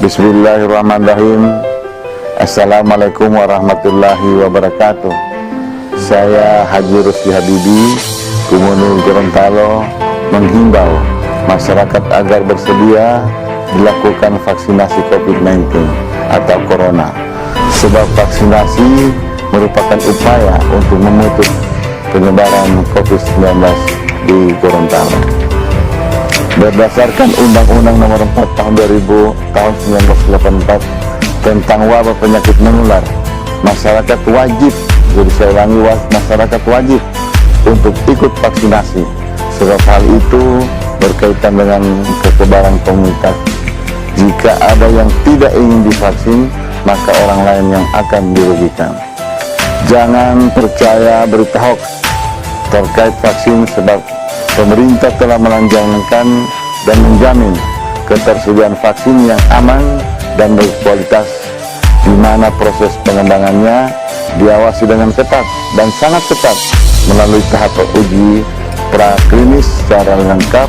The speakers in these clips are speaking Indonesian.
Bismillahirrahmanirrahim. Assalamualaikum warahmatullahi wabarakatuh. Saya Haji Rusdi Habibi, Gubernur Gorontalo, menghimbau masyarakat agar bersedia dilakukan vaksinasi COVID-19 atau Corona. Sebab vaksinasi merupakan upaya untuk memutus penyebaran COVID-19 di Gorontalo. Berdasarkan Undang-Undang Nomor 4 Tahun 1984 tentang wabah penyakit menular, masyarakat wajib, jadi saya ulangi, masyarakat wajib untuk ikut vaksinasi. Sebab hal itu berkaitan dengan kekebalan komunitas. Jika ada yang tidak ingin divaksin, maka orang lain yang akan dirugikan. Jangan percaya berita hoax terkait vaksin, sebab pemerintah telah melanjangkan dan menjamin ketersediaan vaksin yang aman dan berkualitas, di mana proses pengembangannya diawasi dengan ketat dan sangat ketat melalui tahap uji praklinis secara lengkap,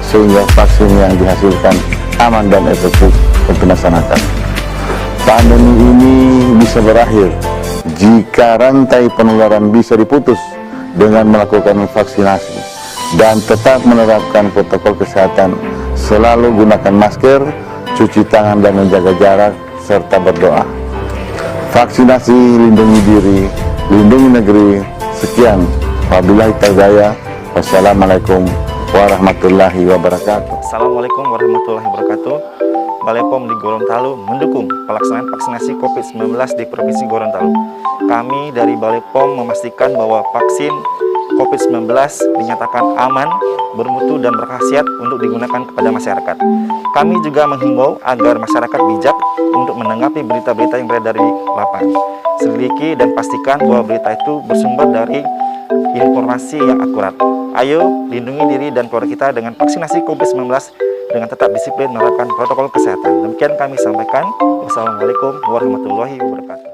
sehingga vaksin yang dihasilkan aman dan efektif untuk masyarakat. Pandemi ini bisa berakhir jika rantai penularan bisa diputus dengan melakukan vaksinasi dan tetap menerapkan protokol kesehatan, selalu gunakan masker, cuci tangan dan menjaga jarak, serta berdoa. Vaksinasi lindungi diri, lindungi negeri. Sekian, wabillahi taufiq. Wassalamualaikum warahmatullahi wabarakatuh. Assalamualaikum warahmatullahi wabarakatuh. Balai POM di Gorontalo mendukung pelaksanaan vaksinasi COVID-19 di Provinsi Gorontalo. Kami dari Balai POM memastikan bahwa vaksin COVID-19 dinyatakan aman, bermutu dan berkhasiat untuk digunakan kepada masyarakat. Kami juga menghimbau agar masyarakat bijak untuk menanggapi berita-berita yang beredar di lapangan. Selidiki dan pastikan bahwa berita itu bersumber dari informasi yang akurat. Ayo lindungi diri dan keluarga kita dengan vaksinasi COVID-19 dengan tetap disiplin menerapkan protokol kesehatan. Demikian kami sampaikan. Wassalamualaikum warahmatullahi wabarakatuh.